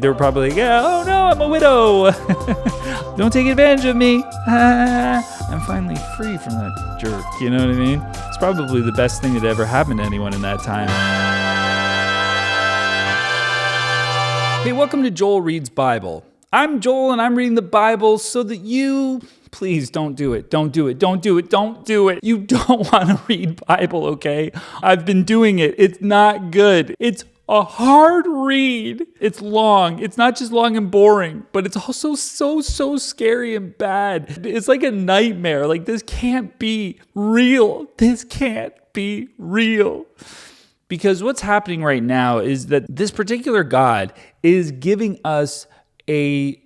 They were probably like, yeah, oh no, I'm a widow. Don't take advantage of me. I'm finally free from that jerk. You know what I mean? It's probably the best thing that ever happened to anyone in that time. Hey, welcome to Joel Reads Bible. I'm Joel and I'm reading the Bible so that you, please don't do it. Don't do it. Don't do it. Don't do it. You don't want to read Bible, okay? I've been doing it. It's not good. It's a hard read. It's long. It's not just long and boring, but it's also so scary and bad. It's like a nightmare. Like, this can't be real. This can't be real. Because what's happening right now is that this particular God is giving us a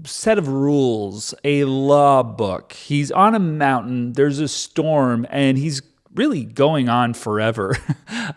set of rules, a law book. He's on a mountain, there's a storm, and he's really going on forever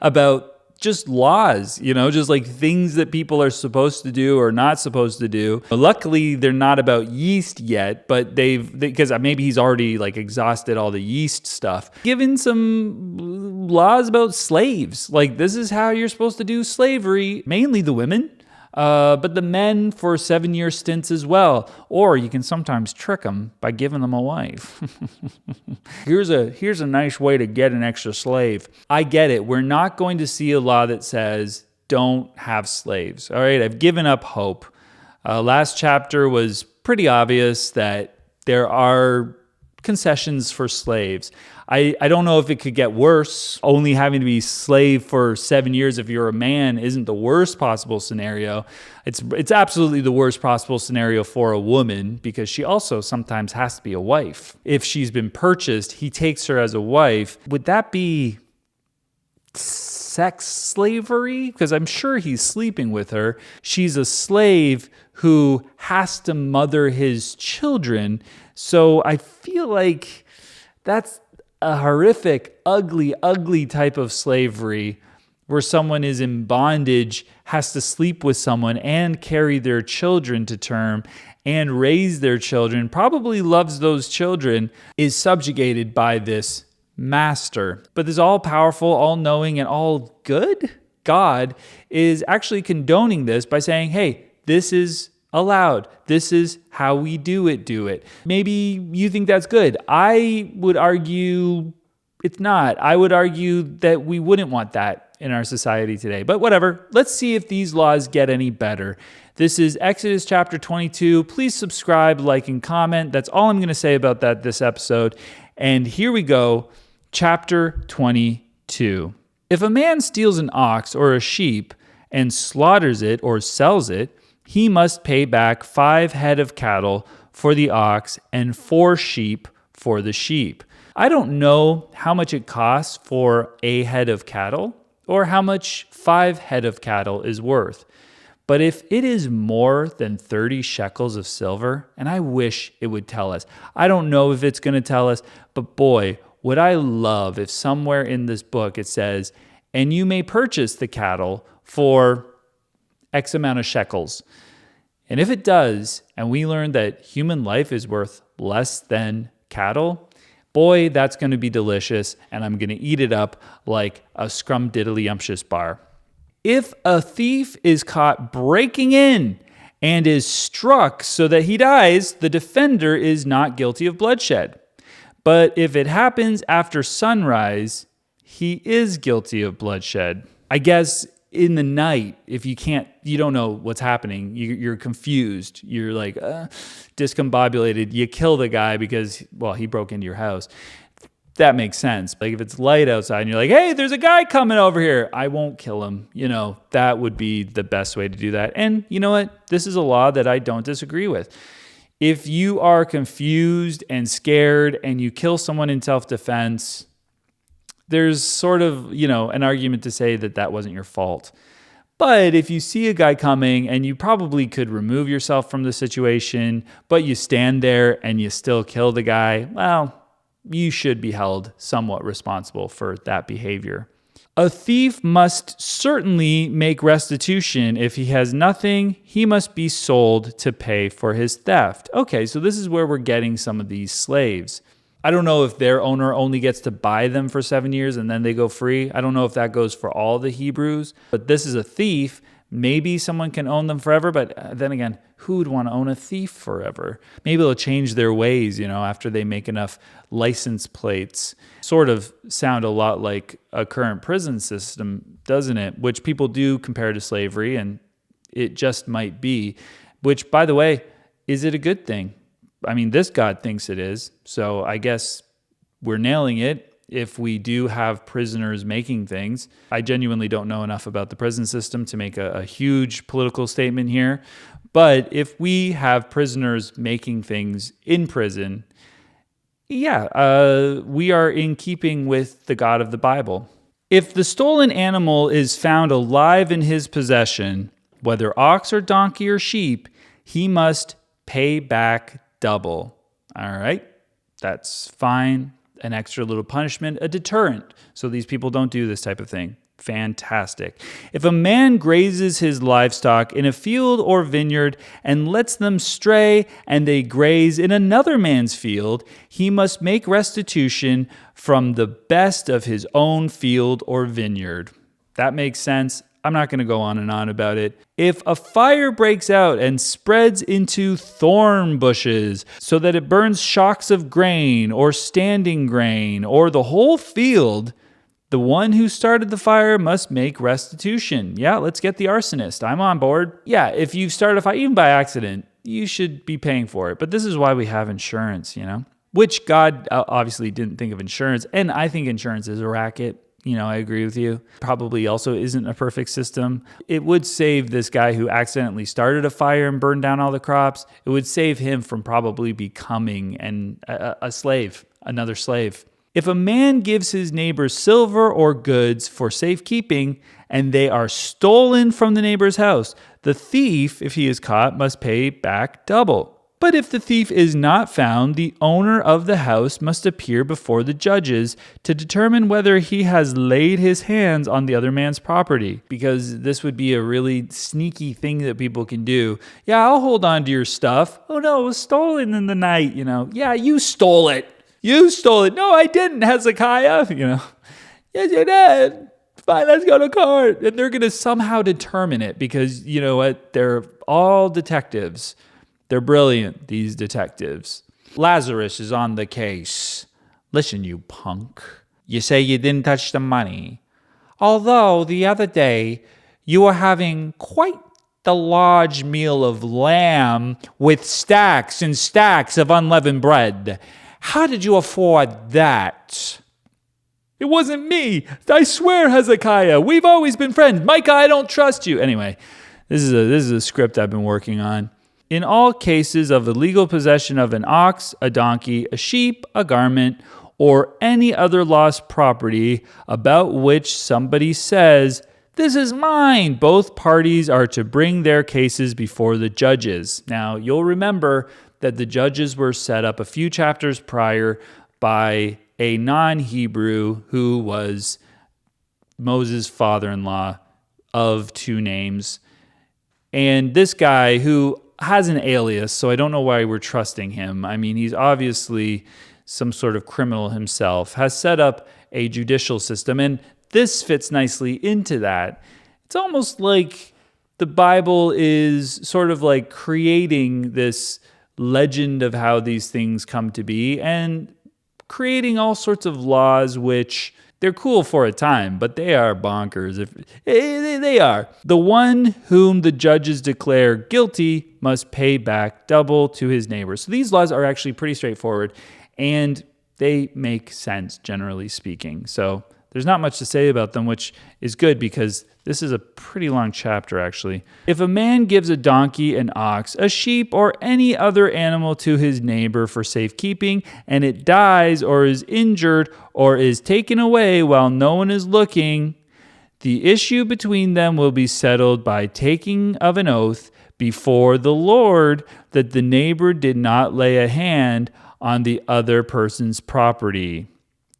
about just laws, just like things that people are supposed to do or not supposed to do. Luckily, they're not about yeast yet, but because maybe he's already like exhausted all the yeast stuff. Given some laws about slaves, like this is how you're supposed to do slavery, mainly the women. But the men for 7-year stints as well. Or you can sometimes trick them by giving them a wife. Here's a nice way to get an extra slave. I get it. We're not going to see a law that says don't have slaves. All right, I've given up hope. Last chapter was pretty obvious that there are concessions for slaves. I don't know if it could get worse. Only having to be slave for 7 years if you're a man isn't the worst possible scenario. It's absolutely the worst possible scenario for a woman because she also sometimes has to be a wife. If she's been purchased, he takes her as a wife. Would that be sex slavery? Because I'm sure he's sleeping with her. She's a slave who has to mother his children. So I feel like that's a horrific, ugly type of slavery where someone is in bondage, has to sleep with someone and carry their children to term and raise their children, probably loves those children, is subjugated by this master. But this all-powerful, all-knowing, and all-good God is actually condoning this by saying, hey, this is allowed. This is how we do it. Maybe you think that's good. I would argue it's not. I would argue that we wouldn't want that in our society today. But whatever. Let's see if these laws get any better. This is Exodus chapter 22. Please subscribe, like, and comment. That's all I'm going to say about that this episode. And here we go. Chapter 22. If a man steals an ox or a sheep and slaughters it or sells it, he must pay back 5 head of cattle for the ox and 4 sheep for the sheep. I don't know how much it costs for a head of cattle or how much 5 head of cattle is worth. But if it is more than 30 shekels of silver, and I wish it would tell us. I don't know if it's going to tell us, but boy, would I love if somewhere in this book it says, and you may purchase the cattle for X amount of shekels. And if it does, and we learn that human life is worth less than cattle, boy, that's going to be delicious, and I'm going to eat it up like a scrumdiddlyumptious bar. If a thief is caught breaking in and is struck so that he dies, the defender is not guilty of bloodshed. But if it happens after sunrise, he is guilty of bloodshed. I guess in the night, if you don't know what's happening, you're confused, you're like discombobulated, you kill the guy because, he broke into your house. That makes sense. Like if it's light outside and you're like, hey, there's a guy coming over here, I won't kill him. That would be the best way to do that. And you know what? This is a law that I don't disagree with. If you are confused and scared and you kill someone in self-defense, there's sort of, an argument to say that that wasn't your fault. But if you see a guy coming and you probably could remove yourself from the situation, but you stand there and you still kill the guy, you should be held somewhat responsible for that behavior. A thief must certainly make restitution. If he has nothing, he must be sold to pay for his theft. Okay, so this is where we're getting some of these slaves. I don't know if their owner only gets to buy them for 7 years and then they go free. I don't know if that goes for all the Hebrews, but this is a thief Maybe someone can own them forever, but then again, who would want to own a thief forever? Maybe they'll change their ways, after they make enough license plates. Sort of sound a lot like a current prison system, doesn't it? Which people do compare to slavery, and it just might be. Which, by the way, is it a good thing? I mean, this God thinks it is, so I guess we're nailing it if we do have prisoners making things. I genuinely don't know enough about the prison system to make a huge political statement here. But if we have prisoners making things in prison, we are in keeping with the God of the Bible. If the stolen animal is found alive in his possession, whether ox or donkey or sheep, he must pay back double. All right, that's fine. An extra little punishment, a deterrent, so these people don't do this type of thing. Fantastic. If a man grazes his livestock in a field or vineyard and lets them stray and they graze in another man's field, he must make restitution from the best of his own field or vineyard. That makes sense. I'm not going to go on and on about it. If a fire breaks out and spreads into thorn bushes so that it burns shocks of grain or standing grain or the whole field, the one who started the fire must make restitution. Yeah, let's get the arsonist. I'm on board. Yeah, if you start a fire, even by accident, you should be paying for it. But this is why we have insurance, which God obviously didn't think of insurance. And I think insurance is a racket. I agree with you. Probably also isn't a perfect system. It would save this guy who accidentally started a fire and burned down all the crops. It would save him from probably becoming a slave, another slave. If a man gives his neighbor silver or goods for safekeeping and they are stolen from the neighbor's house, the thief, if he is caught, must pay back double. But if the thief is not found, the owner of the house must appear before the judges to determine whether he has laid his hands on the other man's property, because this would be a really sneaky thing that people can do. Yeah, I'll hold on to your stuff. Oh no, it was stolen in the night, Yeah, you stole it. You stole it. No, I didn't, Hezekiah. Yes, you did. Fine, let's go to court. And they're going to somehow determine it because, you know what? They're all detectives. They're brilliant, these detectives. Lazarus is on the case. Listen, you punk. You say you didn't touch the money. Although the other day you were having quite the large meal of lamb with stacks and stacks of unleavened bread. How did you afford that? It wasn't me. I swear, Hezekiah. We've always been friends. Micah, I don't trust you. Anyway, this is a script I've been working on. In all cases of illegal possession of an ox, a donkey, a sheep, a garment, or any other lost property about which somebody says, "This is mine," both parties are to bring their cases before the judges. Now, you'll remember that the judges were set up a few chapters prior by a non-Hebrew who was Moses' father-in-law of two names. And this guy who has an alias, so I don't know why we're trusting him. I mean, he's obviously some sort of criminal himself, has set up a judicial system, and this fits nicely into that. It's almost like the Bible is sort of like creating this legend of how these things come to be and creating all sorts of laws which they're cool for a time, but they are bonkers. They are. The one whom the judges declare guilty must pay back double to his neighbor. So these laws are actually pretty straightforward, and they make sense, generally speaking. So there's not much to say about them, which is good because this is a pretty long chapter, actually. If a man gives a donkey, an ox, a sheep, or any other animal to his neighbor for safekeeping, and it dies or is injured or is taken away while no one is looking, the issue between them will be settled by taking of an oath before the Lord that the neighbor did not lay a hand on the other person's property.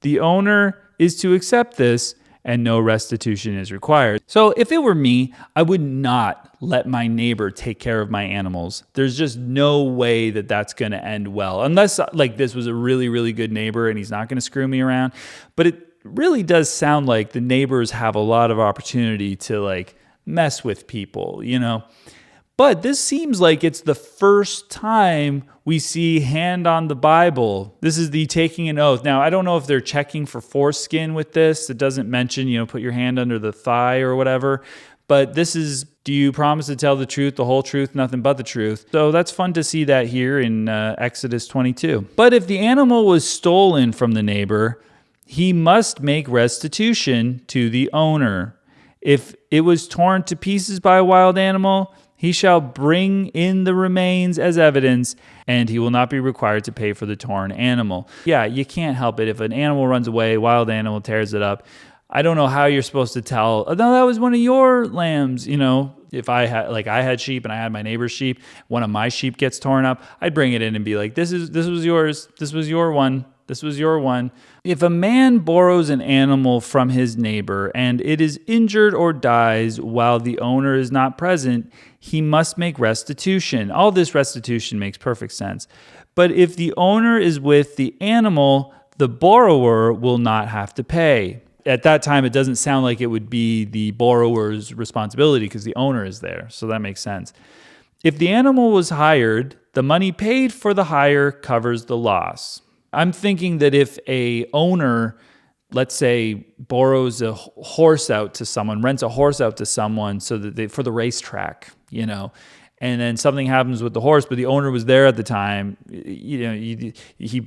The owner is to accept this, and no restitution is required. So if it were me, I would not let my neighbor take care of my animals. There's just no way that that's going to end well. Unless like this was a really, really good neighbor and he's not going to screw me around. But it really does sound like the neighbors have a lot of opportunity to like mess with people, But this seems like it's the first time we see hand on the Bible. This is the taking an oath. Now, I don't know if they're checking for foreskin with this. It doesn't mention, put your hand under the thigh or whatever. But this is, do you promise to tell the truth, the whole truth, nothing but the truth? So that's fun to see that here in Exodus 22. But if the animal was stolen from the neighbor, he must make restitution to the owner. If it was torn to pieces by a wild animal, he shall bring in the remains as evidence, and he will not be required to pay for the torn animal. Yeah, you can't help it. If an animal runs away, a wild animal tears it up, I don't know how you're supposed to tell, oh, no, that was one of your lambs. If I had sheep and I had my neighbor's sheep, one of my sheep gets torn up, I'd bring it in and be like, this was yours. This was your one. This was your one. If a man borrows an animal from his neighbor and it is injured or dies while the owner is not present, he must make restitution. All this restitution makes perfect sense. But if the owner is with the animal, the borrower will not have to pay. At that time, it doesn't sound like it would be the borrower's responsibility because the owner is there. So that makes sense. If the animal was hired, the money paid for the hire covers the loss. I'm thinking that if a owner, let's say, borrows a horse out to someone, rents a horse out to someone so that for the racetrack, and then something happens with the horse, but the owner was there at the time, he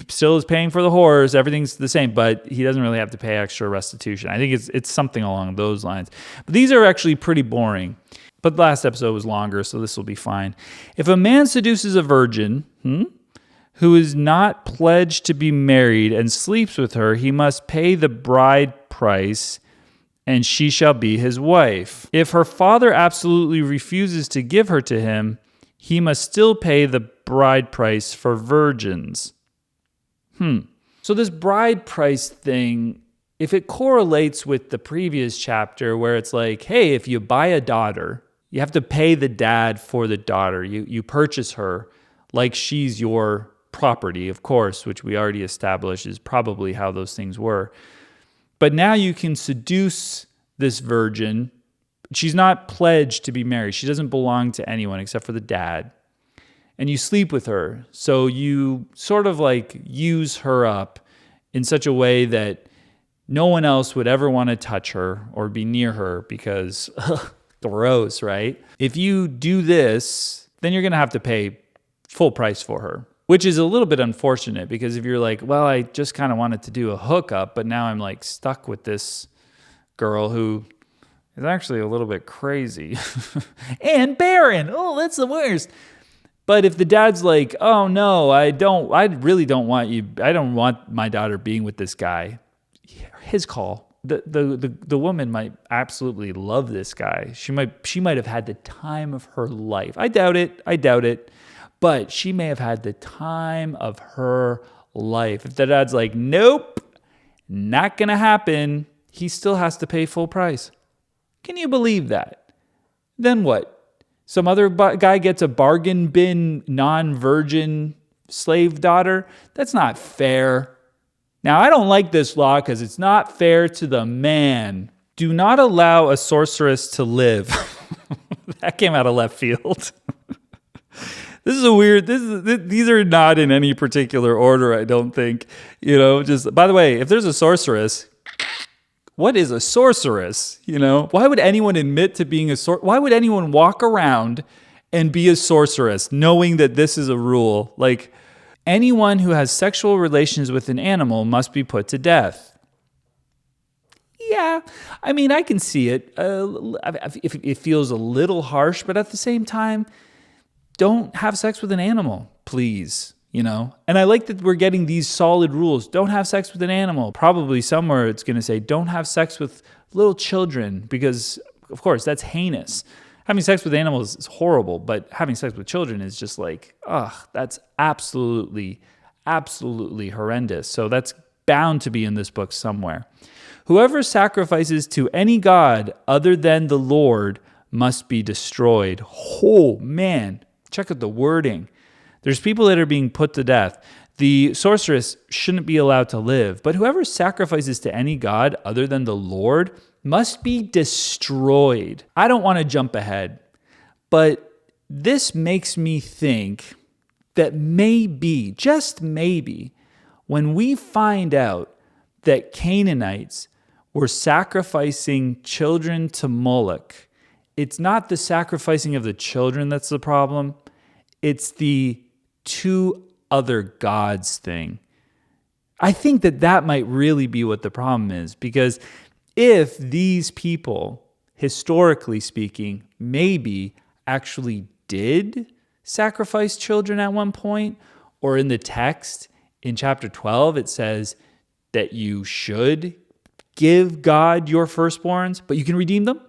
still is paying for the horse, everything's the same, but he doesn't really have to pay extra restitution. I think it's something along those lines. But these are actually pretty boring. But the last episode was longer, so this will be fine. If a man seduces a virgin, who is not pledged to be married and sleeps with her, he must pay the bride price, and she shall be his wife. If her father absolutely refuses to give her to him, he must still pay the bride price for virgins. So this bride price thing, if it correlates with the previous chapter where it's like, hey, if you buy a daughter, you have to pay the dad for the daughter. You purchase her like she's your property, of course, which we already established is probably how those things were. But now you can seduce this virgin. She's not pledged to be married. She doesn't belong to anyone except for the dad. And you sleep with her. So you sort of like use her up in such a way that no one else would ever want to touch her or be near her because gross, right? If you do this, then you're going to have to pay full price for her. Which is a little bit unfortunate because if you're like, well, I just kind of wanted to do a hookup, but now I'm like stuck with this girl who is actually a little bit crazy and barren. Oh, that's the worst. But if the dad's like, oh no, I really don't want you. I don't want my daughter being with this guy. His call. The woman might absolutely love this guy. She might have had the time of her life. I doubt it. But she may have had the time of her life. If the dad's like, nope, not going to happen, he still has to pay full price. Can you believe that? Then what? Some other guy gets a bargain bin non-virgin slave daughter? That's not fair. Now, I don't like this law because it's not fair to the man. Do not allow a sorceress to live. That came out of left field. This is a weird, these are not in any particular order, I don't think. Just, by the way, if there's a sorceress, what is a sorceress? Why would anyone admit to being a sorceress? Why would anyone walk around and be a sorceress knowing that this is a rule? Like, anyone who has sexual relations with an animal must be put to death. Yeah, I mean, I can see it. It feels a little harsh, but at the same time, don't have sex with an animal, please, And I like that we're getting these solid rules. Don't have sex with an animal. Probably somewhere it's going to say don't have sex with little children because, of course, that's heinous. Having sex with animals is horrible, but having sex with children is just like, that's absolutely, absolutely horrendous. So that's bound to be in this book somewhere. Whoever sacrifices to any god other than the Lord must be destroyed. Oh, man. Check out the wording. There's people that are being put to death. The sorceress shouldn't be allowed to live, but whoever sacrifices to any god other than the Lord must be destroyed. I don't want to jump ahead, but this makes me think that maybe, just maybe, when we find out that Canaanites were sacrificing children to Moloch, it's not the sacrificing of the children that's the problem. It's the two other gods thing. I think that might really be what the problem is, because if these people, historically speaking, maybe actually did sacrifice children at one point, or in the text in chapter 12, it says that you should give God your firstborns, but you can redeem them.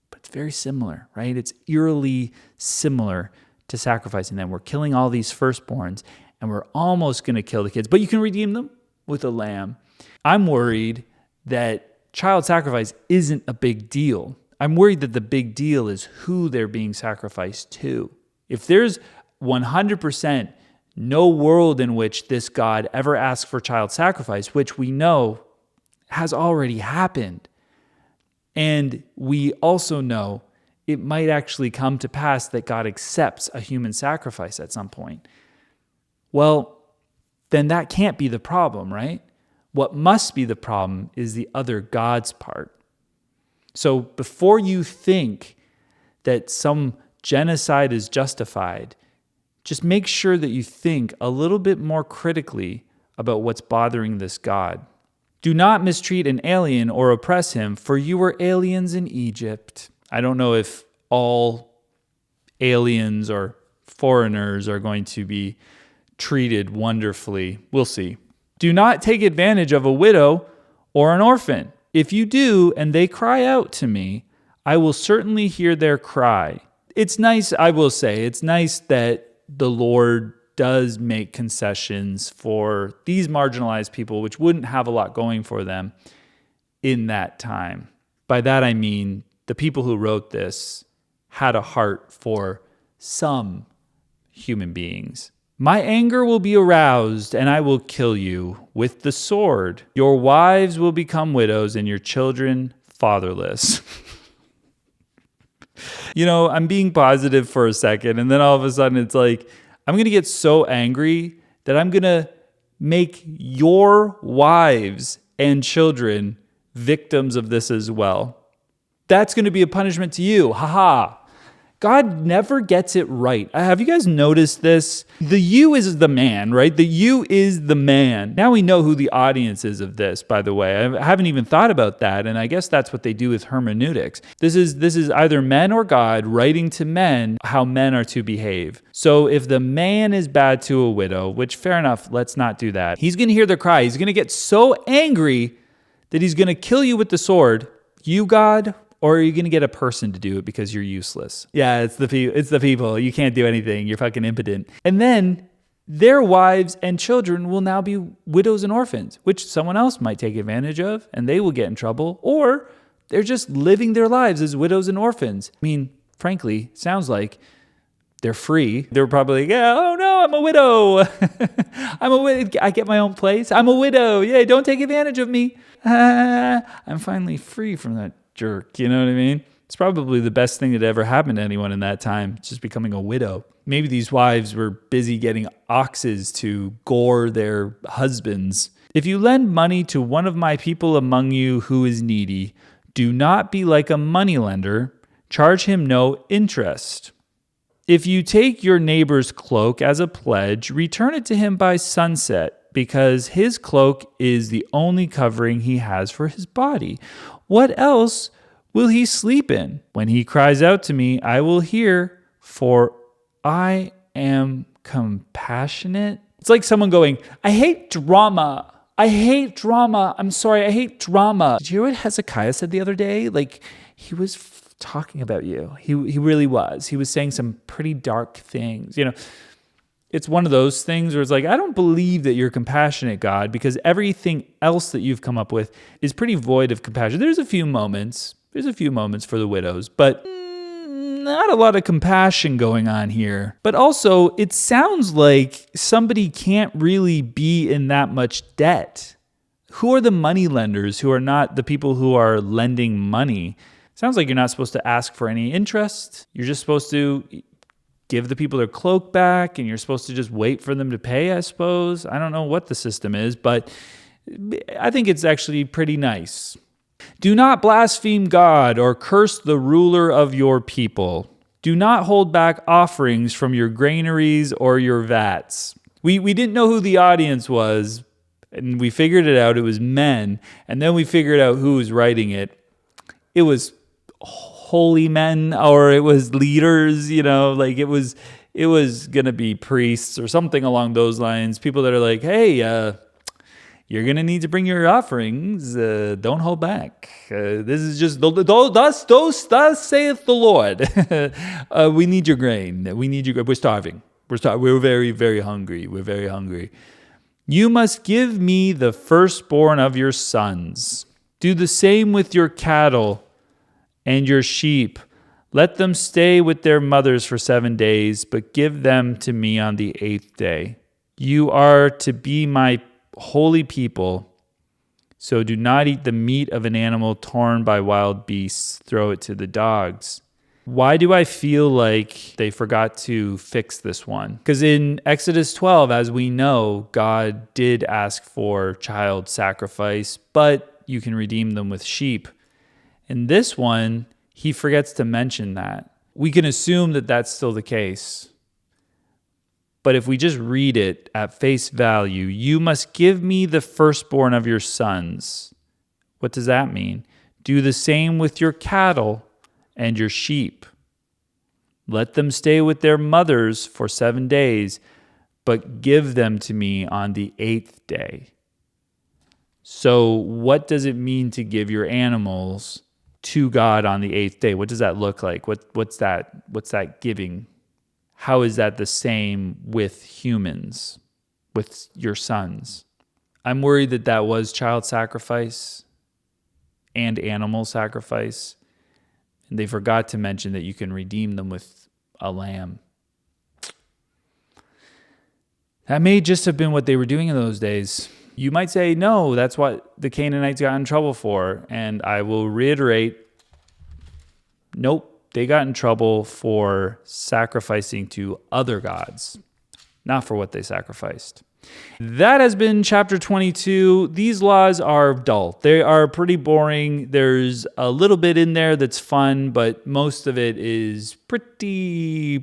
But it's very similar, right? It's eerily similar to sacrificing them. We're killing all these firstborns, and we're almost going to kill the kids, but you can redeem them with a lamb. I'm worried that child sacrifice isn't a big deal. I'm worried that the big deal is who they're being sacrificed to. If there's 100% no world in which this God ever asked for child sacrifice, which we know has already happened, and we also know it might actually come to pass that God accepts a human sacrifice at some point, well, then that can't be the problem, right? What must be the problem is the other gods part. So before you think that some genocide is justified, just make sure that you think a little bit more critically about what's bothering this God. Do not mistreat an alien or oppress him, for you were aliens in Egypt. I don't know if all aliens or foreigners are going to be treated wonderfully. We'll see. Do not take advantage of a widow or an orphan. If you do, and they cry out to me, I will certainly hear their cry. It's nice, I will say, it's nice that the Lord does make concessions for these marginalized people, which wouldn't have a lot going for them in that time. By that I mean the people who wrote this had a heart for some human beings. My anger will be aroused, and I will kill you with the sword. Your wives will become widows, and your children fatherless. I'm being positive for a second, and then all of a sudden it's like, I'm going to get so angry that I'm going to make your wives and children victims of this as well. That's going to be a punishment to you. Ha. God never gets it right. Have you guys noticed this? The you is the man, right? The you is the man. Now we know who the audience is of this, by the way. I haven't even thought about that, and I guess that's what they do with hermeneutics. This is either men or God writing to men how men are to behave. So if the man is bad to a widow, which fair enough, let's not do that. He's going to hear their cry. He's going to get so angry that he's going to kill you with the sword. You, God, or are you going to get a person to do it because you're useless? Yeah, it's the people. You can't do anything. You're fucking impotent. And then their wives and children will now be widows and orphans, which someone else might take advantage of, and they will get in trouble. Or they're just living their lives as widows and orphans. I mean, frankly, sounds like they're free. They're probably like, oh no, I'm a widow. I'm a widow. I get my own place. I'm a widow. Yeah, don't take advantage of me. I'm finally free from that jerk, you know what I mean? It's probably the best thing that ever happened to anyone in that time, just becoming a widow. Maybe these wives were busy getting oxes to gore their husbands. If you lend money to one of my people among you who is needy, do not be like a moneylender. Charge him no interest. If you take your neighbor's cloak as a pledge, return it to him by sunset, because his cloak is the only covering he has for his body. What else will he sleep in? When he cries out to me, I will hear, for I am compassionate. It's like someone going, I hate drama. I'm sorry, I hate drama. Did you hear what Hezekiah said the other day? Like, he was talking about you. He really was. He was saying some pretty dark things. It's one of those things where it's like, I don't believe that you're compassionate, God, because everything else that you've come up with is pretty void of compassion. There's a few moments for the widows, but not a lot of compassion going on here. But also, it sounds like somebody can't really be in that much debt. Who are the money lenders who are not the people who are lending money? Sounds like you're not supposed to ask for any interest. You're just supposed to give the people their cloak back, and you're supposed to just wait for them to pay, I suppose. I don't know what the system is, but I think it's actually pretty nice. Do not blaspheme God or curse the ruler of your people. Do not hold back offerings from your granaries or your vats. We didn't know who the audience was, and we figured it out. It was men, and then we figured out who was writing it. It was holy men, or it was leaders, like it was going to be priests or something along those lines. People that are like, hey, you're going to need to bring your offerings. Don't hold back. This is just, thus saith the Lord. We need your grain. We need your grain. We're starving. We're very, very hungry. We're very hungry. You must give me the firstborn of your sons. Do the same with your cattle and your sheep. Let them stay with their mothers for 7 days, but give them to me on the 8th day. You are to be my holy people, so do not eat the meat of an animal torn by wild beasts. Throw it to the dogs. Why do I feel like they forgot to fix this one? Because in Exodus 12, as we know, God did ask for child sacrifice, but you can redeem them with sheep. In this one, he forgets to mention that. We can assume that that's still the case. But if we just read it at face value, you must give me the firstborn of your sons. What does that mean? Do the same with your cattle and your sheep. Let them stay with their mothers for 7 days, but give them to me on the 8th day. So what does it mean to give your animals to God on the 8th day? What does that look like? What's that giving? How is that the same with humans, with your sons? I'm worried that was child sacrifice and animal sacrifice. And they forgot to mention that you can redeem them with a lamb. That may just have been what they were doing in those days. You might say, no, that's what the Canaanites got in trouble for. And I will reiterate, nope. They got in trouble for sacrificing to other gods, not for what they sacrificed. That has been chapter 22. These laws are dull. They are pretty boring. There's a little bit in there that's fun, but most of it is pretty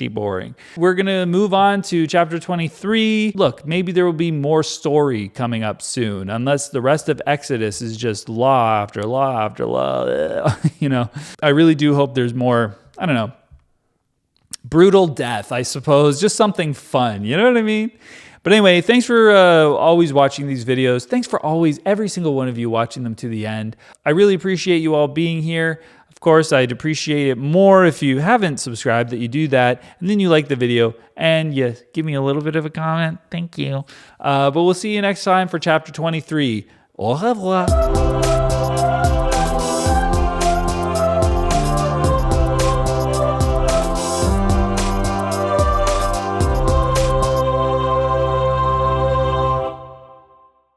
boring. We're going to move on to chapter 23. Look, maybe there will be more story coming up soon, unless the rest of Exodus is just law after law after law. I really do hope there's more, brutal death, I suppose. Just something fun. You know what I mean? But anyway, thanks for always watching these videos. Thanks for every single one of you watching them to the end. I really appreciate you all being here. Of course, I'd appreciate it more if you haven't subscribed that you do that, and then you like the video, and you give me a little bit of a comment. Thank you. But we'll see you next time for chapter 23. Au revoir.